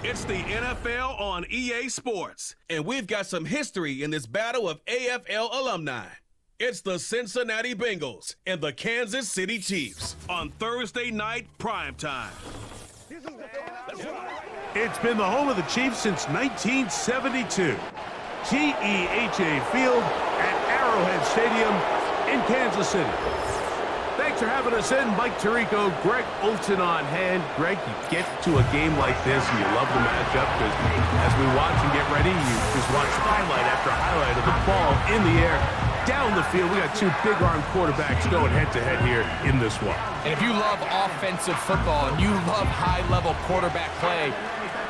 It's the NFL on EA Sports, and we've got some history in this battle of AFL alumni. It's the Cincinnati Bengals and the Kansas City Chiefs on Thursday night primetime. It's been the home of the Chiefs since 1972. GEHA Field at Arrowhead Stadium in Kansas City. Thanks for having us in. Mike Tirico, Greg Olson on hand. Greg, you get to a game like this and you love the matchup because as we watch and get ready, you just watch highlight after highlight of the ball in the air, down the field. We got two big-arm quarterbacks going head-to-head here in this one. And if you love offensive football and you love high-level quarterback play,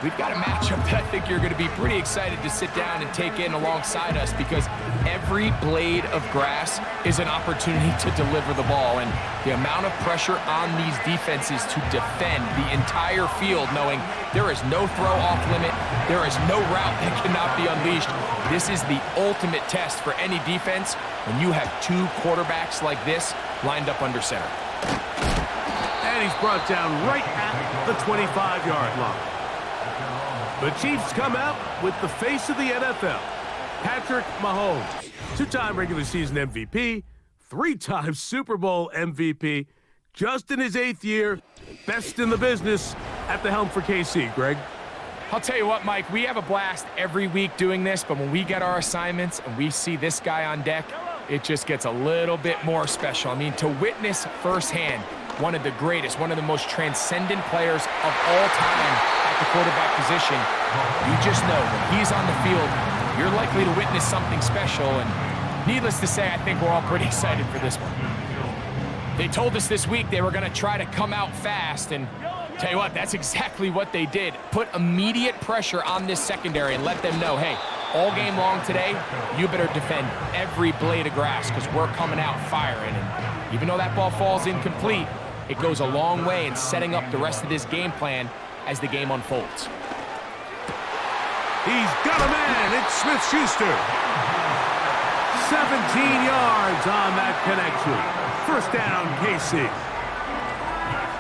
we've got a matchup that I think you're going to be pretty excited to sit down and take in alongside us because every blade of grass is an opportunity to deliver the ball. And the amount of pressure on these defenses to defend the entire field, knowing there is no throw off limit, there is no route that cannot be unleashed. This is the ultimate test for any defense when you have two quarterbacks like this lined up under center. And he's brought down right at the 25-yard line. The Chiefs come out with the face of the NFL, Patrick Mahomes, two-time regular season MVP, three-time Super Bowl MVP, just in his 8th year, best in the business at the helm for KC. Greg? I'll tell you what, Mike, we have a blast every week doing this, but when we get our assignments and we see this guy on deck, it just gets a little bit more special. I mean, to witness firsthand one of the greatest, one of the most transcendent players of all time at the quarterback position, you just know when he's on the field, you're likely to witness something special, and needless to say, I think we're all pretty excited for this one. They told us this week they were going to try to come out fast, and tell you what, that's exactly what they did. Put immediate pressure on this secondary and let them know, hey, all game long today, you better defend every blade of grass because we're coming out firing. And even though that ball falls incomplete, it goes a long way in setting up the rest of this game plan as the game unfolds. He's got a man. It's Smith-Schuster. 17 yards on that connection. First down, KC.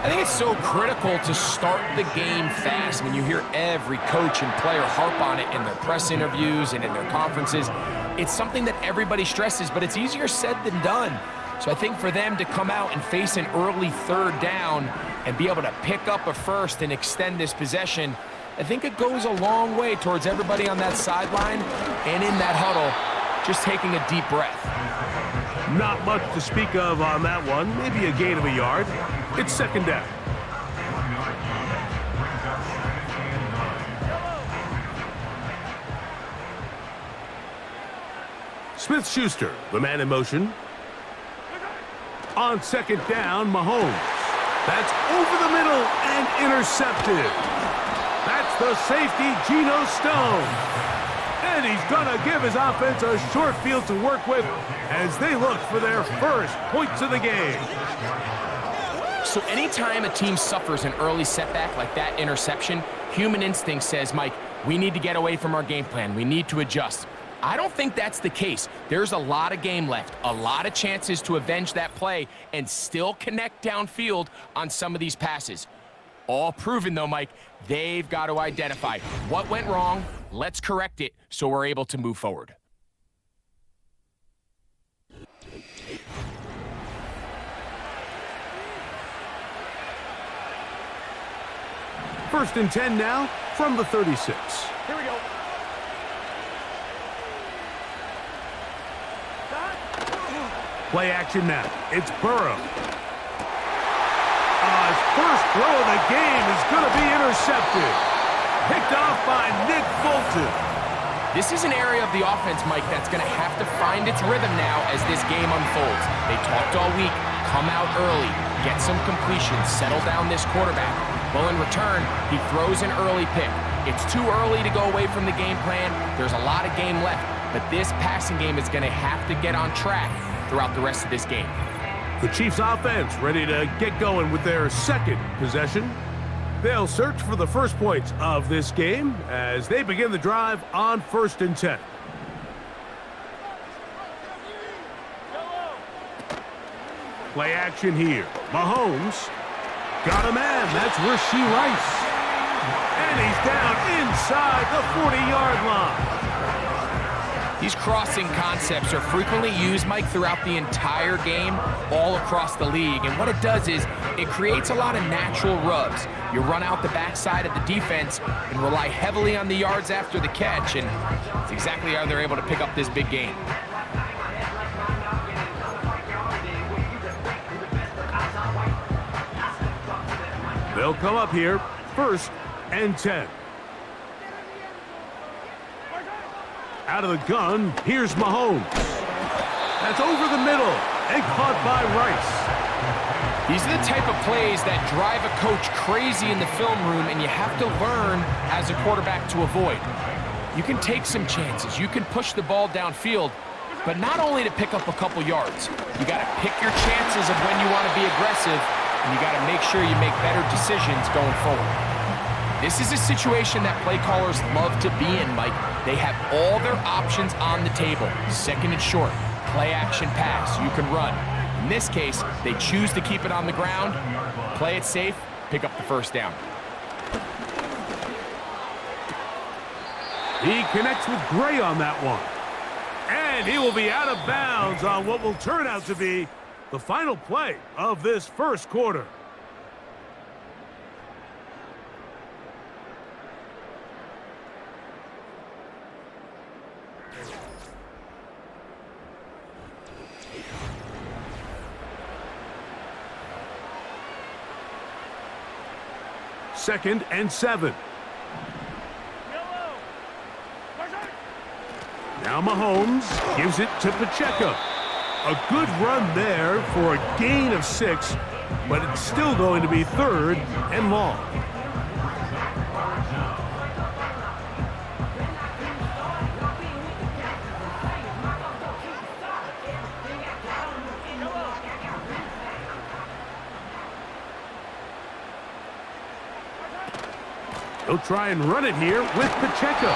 I think it's so critical to start the game fast when you hear every coach and player harp on it in their press interviews and in their conferences. It's something that everybody stresses, but it's easier said than done. So I think for them to come out and face an early third down and be able to pick up a first and extend this possession, I think it goes a long way towards everybody on that sideline and in that huddle just taking a deep breath. Not much to speak of on that one. Maybe a gain of a yard. It's second down. Smith-Schuster, the man in motion. On second down, Mahomes. That's over the middle and intercepted. That's the safety, Geno Stone. And he's going to give his offense a short field to work with as they look for their first points of the game. So anytime a team suffers an early setback like that interception, human instinct says, Mike, we need to get away from our game plan. We need to adjust. I don't think that's the case. There's a lot of game left, a lot of chances to avenge that play and still connect downfield on some of these passes. All proven, though, Mike, they've got to identify what went wrong, let's correct it so we're able to move forward. First and 10 now from the 36. Here we go. Play action now. It's Burrow. His first throw of the game is going to be intercepted. Picked off by Nick Bolton. This is an area of the offense, Mike, that's going to have to find its rhythm now as this game unfolds. They talked all week, come out early, get some completions, settle down this quarterback. Well, in return, he throws an early pick. It's too early to go away from the game plan. There's a lot of game left, but this passing game is going to have to get on track throughout the rest of this game. The Chiefs offense ready to get going with their second possession. They'll search for the first points of this game as they begin the drive on first and 10. Play action here. Mahomes got a man. That's Rashee Rice. And he's down inside the 40-yard line. These crossing concepts are frequently used, Mike, throughout the entire game, all across the league. And what it does is it creates a lot of natural rubs. You run out the backside of the defense and rely heavily on the yards after the catch, and it's exactly how they're able to pick up this big gain. They'll come up here, 1st and 10. Out of the gun, here's Mahomes. That's over the middle and caught by Rice. These are the type of plays that drive a coach crazy in the film room, and you have to learn as a quarterback to avoid. You can take some chances. You can push the ball downfield, but not only to pick up a couple yards. You got to pick your chances of when you want to be aggressive, and you got to make sure you make better decisions going forward. This is a situation that play callers love to be in, Mike. They have all their options on the table. 2nd and short, play action pass, you can run. In this case, they choose to keep it on the ground, play it safe, pick up the 1st down. He connects with Gray on that one. And he will be out of bounds on what will turn out to be the final play of this 1st quarter. Second and 7. Now Mahomes gives it to Pacheco. A good run there for a gain of 6, but it's still going to be 3rd and long. He'll try and run it here with Pacheco.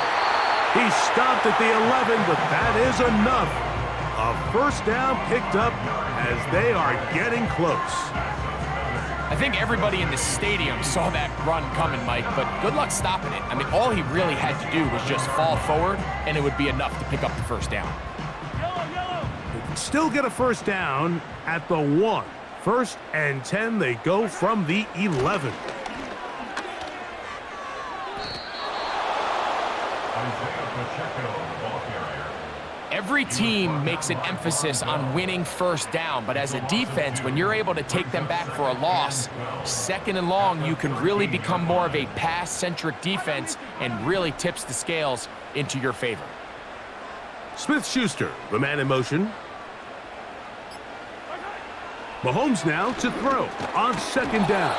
He stopped at the 11, but that is enough. A 1st down picked up as they are getting close. I think everybody in the stadium saw that run coming, Mike, but good luck stopping it. I mean, all he really had to do was just fall forward, and it would be enough to pick up the 1st down. They can still get a 1st down at the 1. 1st and 10, they go from the 11. Every team makes an emphasis on winning 1st down, but as a defense, when you're able to take them back for a loss, 2nd and long, you can really become more of a pass-centric defense and really tips the scales into your favor. Smith-Schuster, the man in motion. Mahomes now to throw on 2nd down.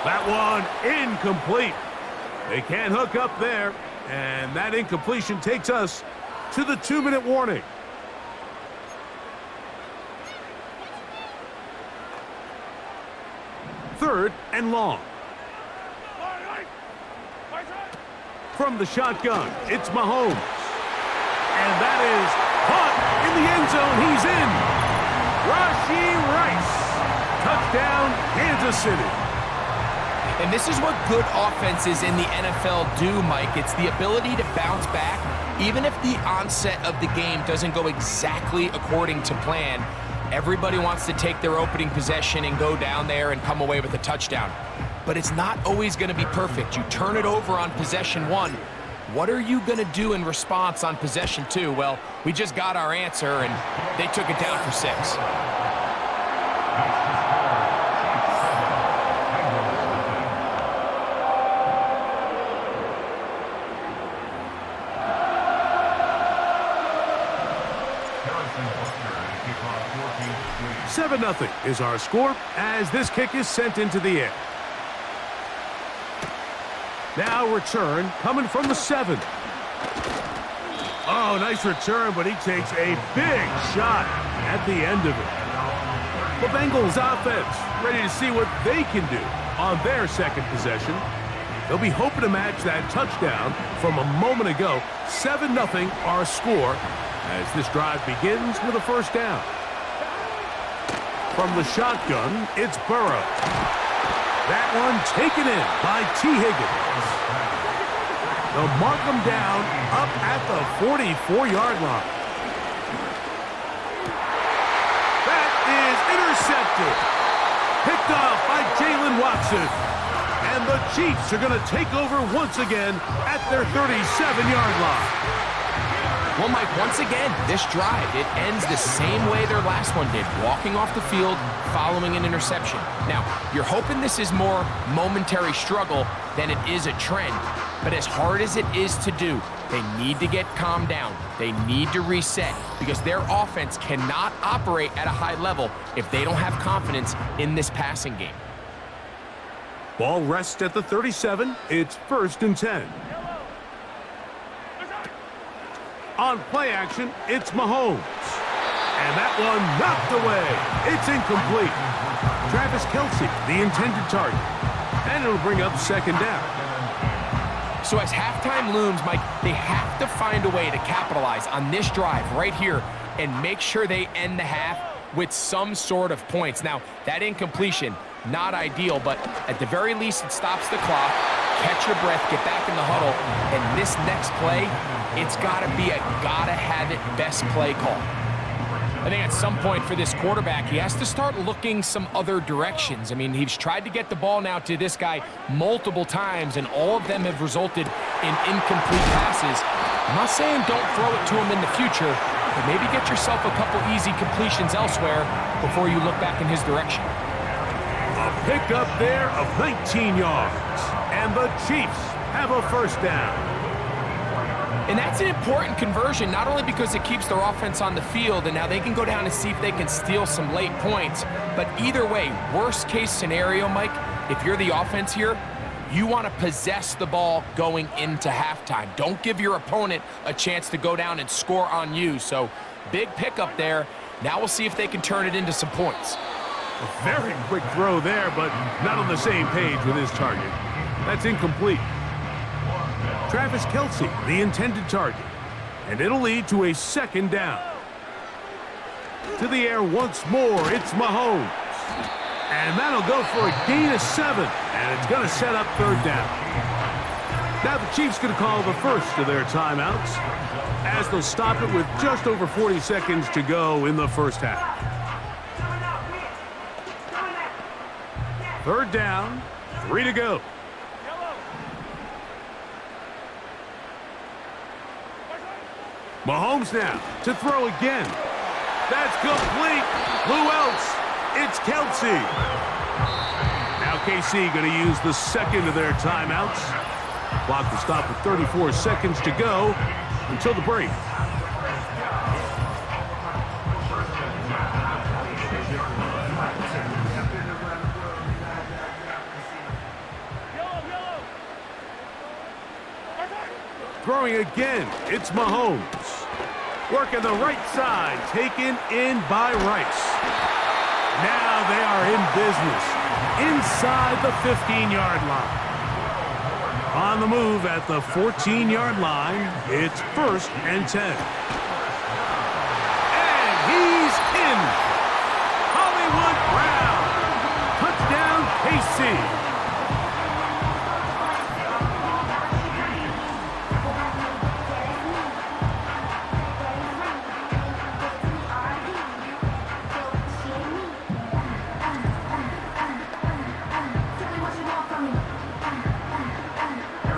That one incomplete. They can't hook up there, and that incompletion takes us to the 2-minute warning. Third and long. From the shotgun, it's Mahomes. And that is caught in the end zone. He's in. Rashee Rice. Touchdown, Kansas City. And this is what good offenses in the NFL do, Mike. It's the ability to bounce back, even if the onset of the game doesn't go exactly according to plan. Everybody wants to take their opening possession and go down there and come away with a touchdown. But it's not always going to be perfect. You turn it over on possession 1. What are you going to do in response on possession 2? Well, we just got our answer, and they took it down for 6. 7-0 is our score as this kick is sent into the air. Now return coming from the 7. Oh, nice return, but he takes a big shot at the end of it. The Bengals offense ready to see what they can do on their 2nd possession. They'll be hoping to match that touchdown from a moment ago. 7-0 our score as this drive begins with a 1st down. From the shotgun, it's Burrow. That one taken in by T. Higgins. They'll mark him down up at the 44-yard line. That is intercepted. Picked off by Jalen Watson. And the Chiefs are going to take over once again at their 37-yard line. Well, Mike, once again, this drive, it ends the same way their last one did, walking off the field following an interception. Now, you're hoping this is more momentary struggle than it is a trend, but as hard as it is to do, they need to get calmed down. They need to reset because their offense cannot operate at a high level if they don't have confidence in this passing game. Ball rests at the 37. It's 1st and 10. On play action, it's Mahomes. And that one knocked away. It's incomplete. Travis Kelce, the intended target. And it'll bring up 2nd down. So as halftime looms, Mike, they have to find a way to capitalize on this drive right here and make sure they end the half with some sort of points. Now, that incompletion, not ideal, but at the very least, it stops the clock. Catch your breath, get back in the huddle, and this next play, it's got to be a gotta-have-it best play call. I think at some point for this quarterback, he has to start looking some other directions. I mean, he's tried to get the ball now to this guy multiple times, and all of them have resulted in incomplete passes. I'm not saying don't throw it to him in the future, but maybe get yourself a couple easy completions elsewhere before you look back in his direction. A pickup there of 19 yards, and the Chiefs have a 1st down. And that's an important conversion, not only because it keeps their offense on the field, and now they can go down and see if they can steal some late points, but either way, worst case scenario, Mike, if you're the offense here, you want to possess the ball going into halftime. Don't give your opponent a chance to go down and score on you. So big pickup there. Now we'll see if they can turn it into some points. A very quick throw there, but not on the same page with his target. That's incomplete. Travis Kelce, the intended target. And it'll lead to a 2nd down. To the air once more, it's Mahomes. And that'll go for a gain of 7. And it's going to set up 3rd down. Now the Chiefs going to call the first of their timeouts, as they'll stop it with just over 40 seconds to go in the 1st half. 3rd down, 3 to go. Mahomes now to throw again. That's complete. Who else? It's Kelce. Now KC going to use the 2nd of their timeouts. Clock will stop with 34 seconds to go until the break. Throwing again, it's Mahomes. Working the right side, taken in by Rice. Now they are in business, inside the 15-yard line. On the move at the 14-yard line, it's 1st and 10. And he's in. Hollywood Brown. Touchdown, KC.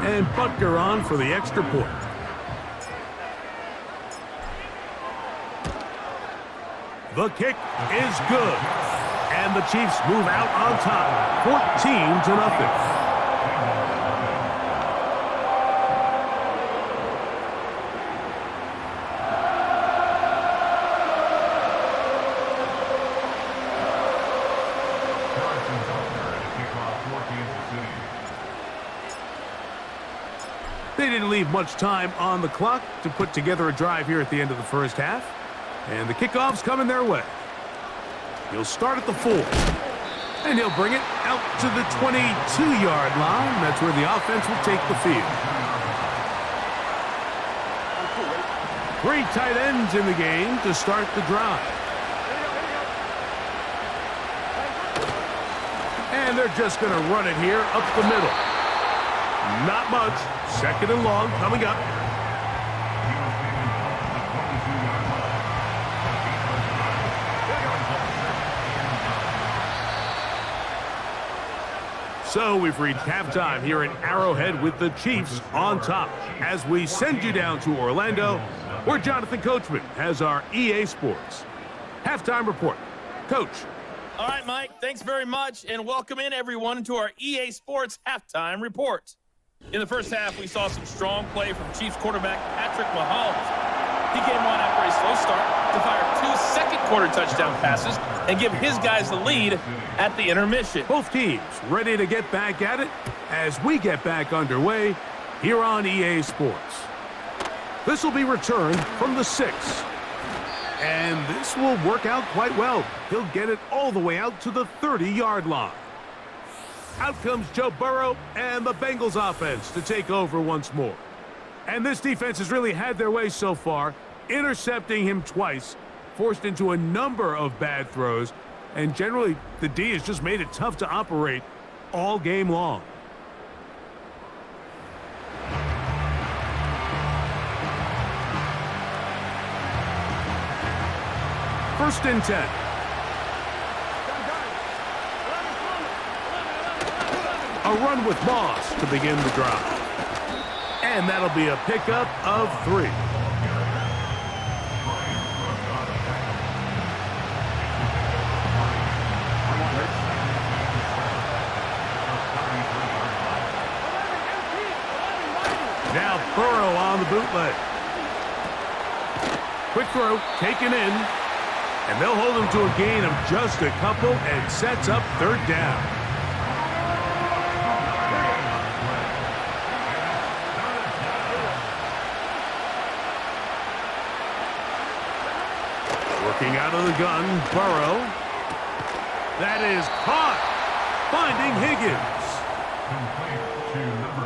And Butker on for the extra point. The kick is good. And the Chiefs move out on top, 14-0. They didn't leave much time on the clock to put together a drive here at the end of the 1st half. And the kickoff's coming their way. He'll start at the 4. And he'll bring it out to the 22-yard line. That's where the offense will take the field. 3 tight ends in the game to start the drive. And they're just going to run it here up the middle. Not much. Second and long coming up. So we've reached halftime here at Arrowhead with the Chiefs on top. As we send you down to Orlando, where Jonathan Coachman has our EA Sports halftime report. Coach. All right, Mike, thanks very much, and welcome in everyone to our EA Sports halftime report. In the first half, we saw some strong play from Chiefs quarterback Patrick Mahomes. He came on after a slow start to fire 2 second-quarter touchdown passes and give his guys the lead at the intermission. Both teams ready to get back at it as we get back underway here on EA Sports. This will be returned from the 6. And this will work out quite well. He'll get it all the way out to the 30-yard line. Out comes Joe Burrow and the Bengals offense to take over once more. And this defense has really had their way so far, intercepting him twice, forced into a number of bad throws, and generally the D has just made it tough to operate all game long. First and 10. A run with Moss to begin the drive. And that'll be a pickup of 3. Now Burrow on the bootleg. Quick throw, taken in. And they'll hold him to a gain of just a couple and sets up third down. Working out of the gun, Burrow. That is caught. Finding Higgins.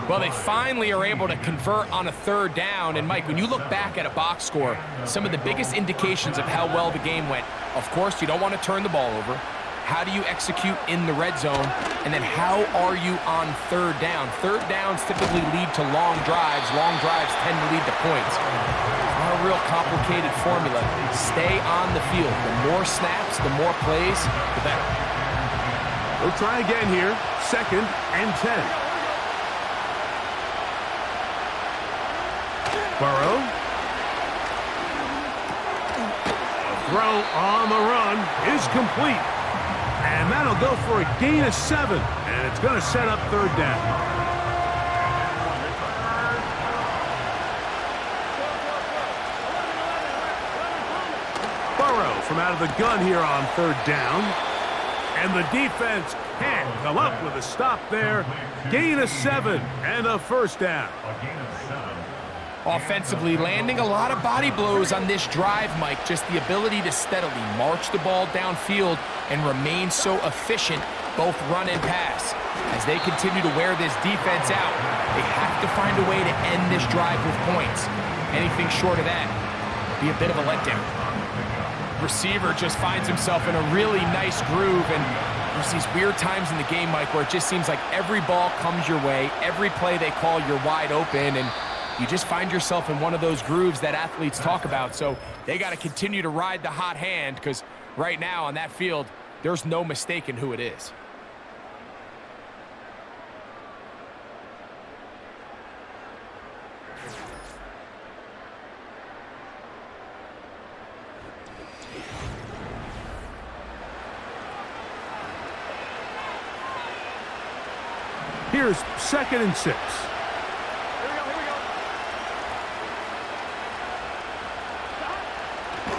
Well, they finally are able to convert on a third down. And, Mike, when you look back at a box score, some of the biggest indications of how well the game went, of course, you don't want to turn the ball over. How do you execute in the red zone? And then how are you on third down? Third downs typically lead to long drives. Long drives tend to lead to points. It's not a real complicated formula. Stay on the field. The more snaps, the more plays, the better. We'll try again here. Second and 10. Burrow. A throw on the run is complete. And that'll go for a gain of 7. And it's going to set up third down. Burrow from out of the gun here on third down. And the defense can't come up with a stop there. Gain of 7 and a first down. Offensively, landing a lot of body blows on this drive, Mike. Just the ability to steadily march the ball downfield and remain so efficient, both run and pass. As they continue to wear this defense out, they have to find a way to end this drive with points. Anything short of that would be a bit of a letdown. Receiver just finds himself in a really nice groove, and there's these weird times in the game, Mike, where it just seems like every ball comes your way, every play they call, you're wide open, and you just find yourself in one of those grooves that athletes talk about. So they got to continue to ride the hot hand, because right now on that field, there's no mistaking who it is. Here's second and 6.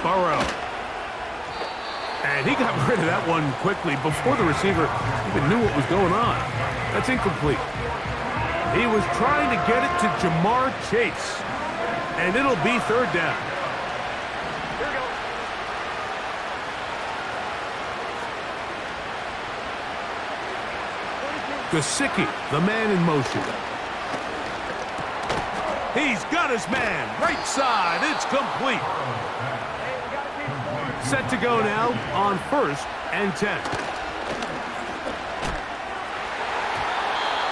Burrow. And he got rid of that one quickly before the receiver even knew what was going on. That's incomplete. He was trying to get it to Jamar Chase. And it'll be third down. Gesicki, the man in motion. He's got his man. Right side. It's complete. Set to go now on first and 10.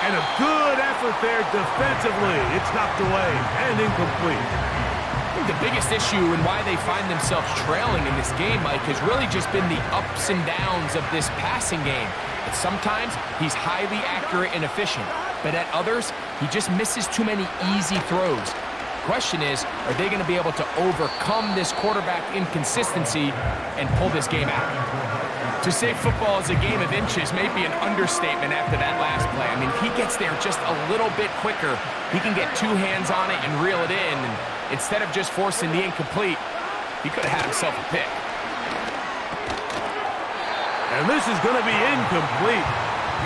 And a good effort there defensively. It's knocked away and incomplete. I think the biggest issue and why they find themselves trailing in this game, Mike, has really just been the ups and downs of this passing game. And sometimes he's highly accurate and efficient, but at others, he just misses too many easy throws. Question is, are they going to be able to overcome this quarterback inconsistency and pull this game out? To say football is a game of inches may be an understatement after that last play. I mean, if he gets there just a little bit quicker, he can get two hands on it and reel it in. And instead of just forcing the incomplete, he could have had himself a pick. And this is going to be incomplete.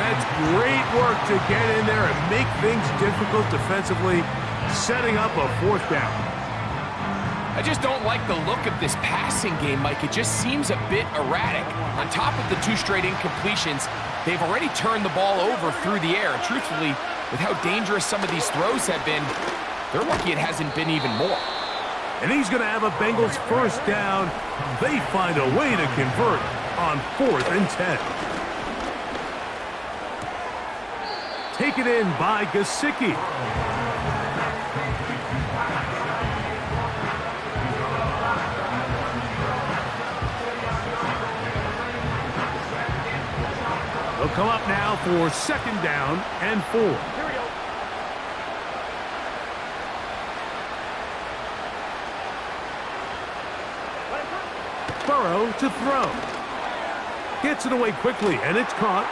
That's great work to get in there and make things difficult defensively, setting up a fourth down. I just don't like the look of this passing game, Mike. It just seems a bit erratic. On top of the two straight incompletions, they've already turned the ball over through the air. Truthfully, with how dangerous some of these throws have been, they're lucky it hasn't been even more. And he's going to have a Bengals first down. They find a way to convert on 4th and 10. Taken in by Gesicki. They'll come up now for 2nd down and 4. Burrow to throw. Gets it away quickly, and it's caught.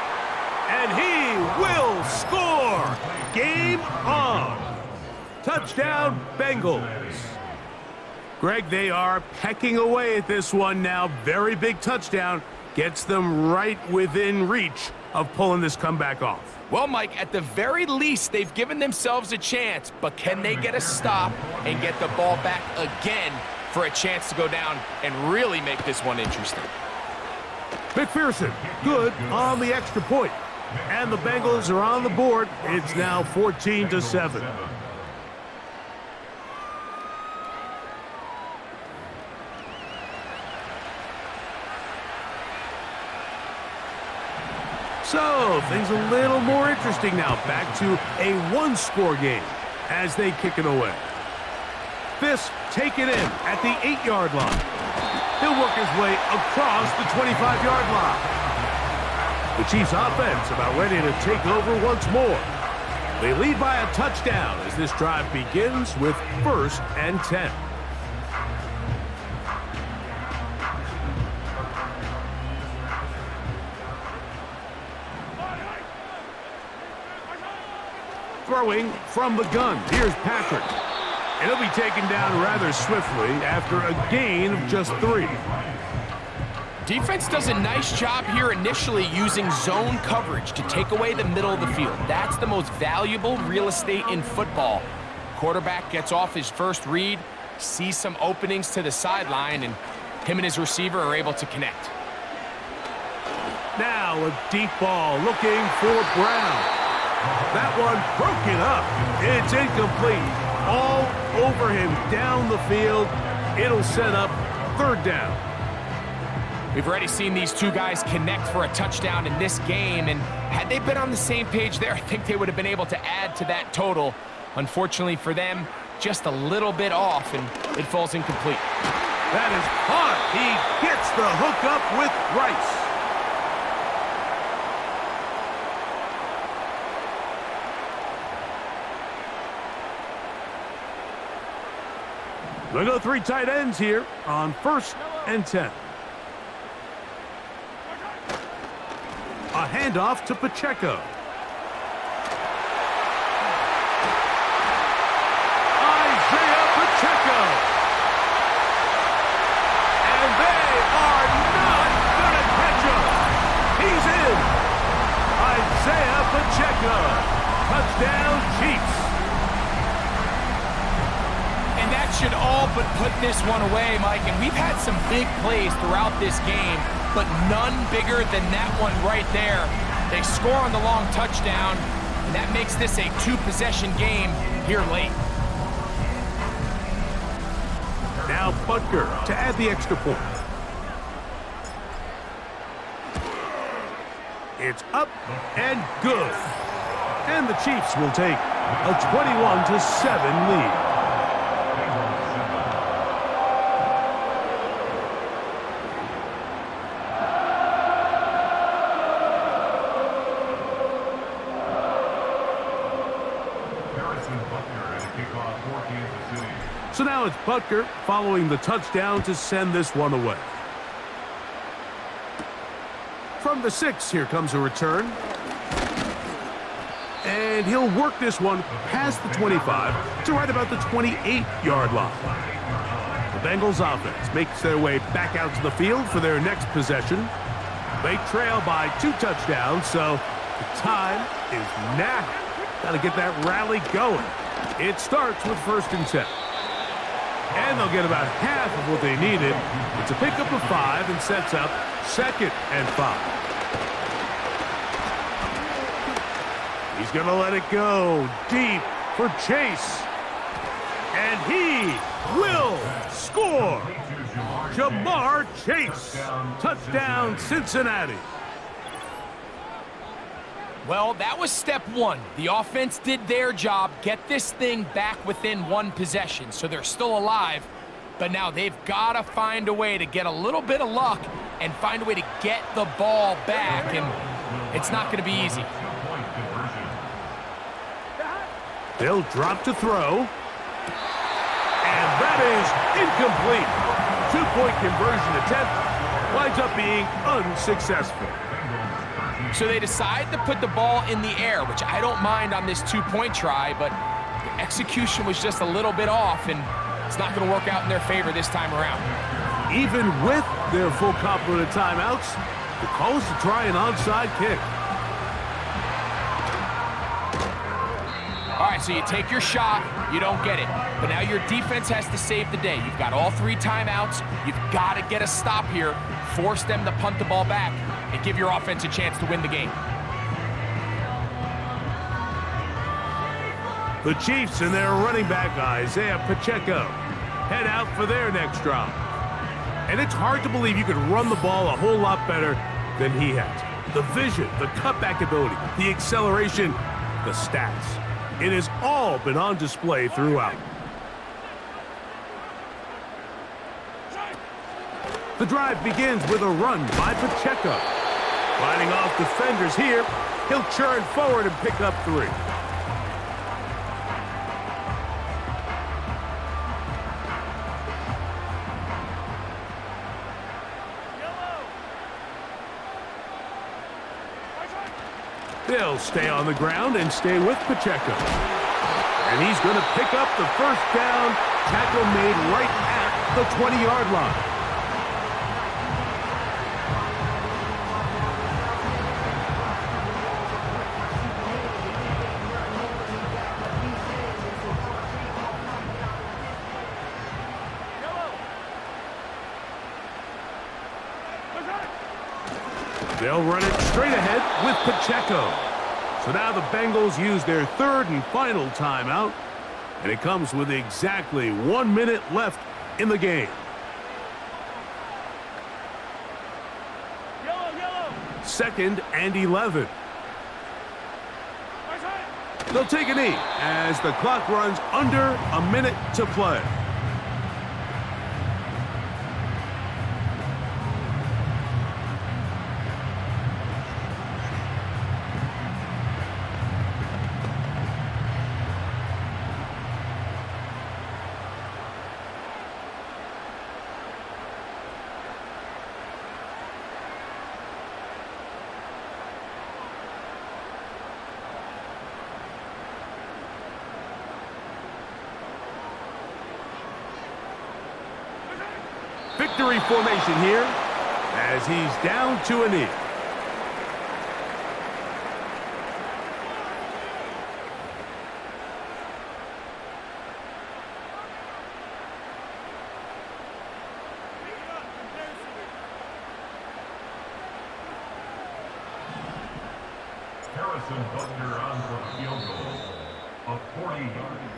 And he will score! Game on! Touchdown, Bengals. Greg, they are pecking away at this one now. Very big touchdown. Gets them right within reach of pulling this comeback off. Well, Mike, at the very least, they've given themselves a chance, but can they get a stop and get the ball back again for a chance to go down and really make this one interesting? McPherson, good on the extra point. And the Bengals are on the board. It's now 14-7. So, things a little more interesting now. Back to a one-score game as they kick it away. Fisk taken in at the 8-yard line. He'll work his way across the 25-yard line. The Chiefs offense about ready to take over once more. They lead by a touchdown as this drive begins with 1st and 10. Throwing from the gun. Here's Patrick. And he'll be taken down rather swiftly after a gain of just 3. Defense does a nice job here initially using zone coverage to take away the middle of the field. That's the most valuable real estate in football. Quarterback gets off his first read, sees some openings to the sideline, and him and his receiver are able to connect. Now a deep ball looking for Brown. That one broken up. It's incomplete. All over him down the field. It'll set up 3rd down. We've already seen these two guys connect for a touchdown in this game, and had they been on the same page there, I think they would have been able to add to that total. Unfortunately for them, just a little bit off, and it falls incomplete. That is caught. He gets the hook up with Rice. They'll go 3 tight ends here on 1st and 10. A handoff to Pacheco. Isaiah Pacheco. And they are not going to catch him. He's in. Isaiah Pacheco. Touchdown, Chiefs. And that should all but put this one away, Mike. And we've had some big plays throughout this game, but none bigger than that one right there. They score on the long touchdown, and that makes this a 2-possession game here late. Now Butker to add the extra point. It's up and good. And the Chiefs will take a 21-7 lead. So now it's Butker following the touchdown to send this one away. From the 6, here comes a return. And he'll work this one past the 25 to right about the 28-yard line. The Bengals offense makes their way back out to the field for their next possession. They trail by 2 touchdowns, so the time is now. Got to get that rally going. It starts with 1st and 10. And they'll get about half of what they needed. It's a pickup of 5 and sets up 2nd and 5. He's going to let it go deep for Chase. And he will score. Jamar Chase. Touchdown, Cincinnati. Well, that was step 1. The offense did their job, get this thing back within 1 possession, so they're still alive. But now they've got to find a way to get a little bit of luck and find a way to get the ball back, and it's not going to be easy. They'll drop to throw. And that is incomplete. 2-point conversion attempt winds up being unsuccessful. So they decide to put the ball in the air, which I don't mind on this 2-point try, but the execution was just a little bit off, and it's not going to work out in their favor this time around. Even with their full complement of timeouts, the call is to try an onside kick. All right, so you take your shot, you don't get it. But now your defense has to save the day. You've got all 3 timeouts. You've got to get a stop here, force them to punt the ball back, and give your offense a chance to win the game. The Chiefs and their running back, Isaiah Pacheco, head out for their next drive. And it's hard to believe you could run the ball a whole lot better than he has. The vision, the cutback ability, the acceleration, the stats. It has all been on display throughout. The drive begins with a run by Pacheco. Fighting off defenders here, he'll churn forward and pick up 3. They'll stay on the ground and stay with Pacheco. And he's going to pick up the 1st down, tackle made right at the 20-yard line. They'll run it straight ahead with Pacheco. So now the Bengals use their 3rd and final timeout, and it comes with exactly 1 minute left in the game. Yellow. 2nd and 11. They'll take a knee as the clock runs under a minute to play. Victory formation here as he's down to a knee. Harrison Butker on for a field goal of 40 yards.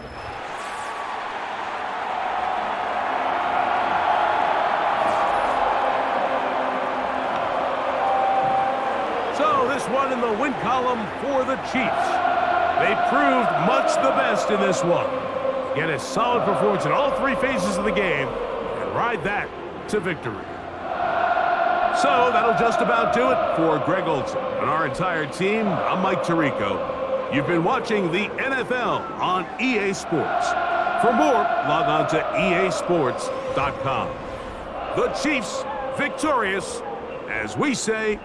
So this one in the win column for the Chiefs. They proved much the best in this one. Get a solid performance in all three phases of the game and ride that to victory. So that'll just about do it for Greg Olson and our entire team. I'm Mike Tirico. You've been watching the NFL on EA Sports. For more, log on to easports.com. The Chiefs victorious, as we say,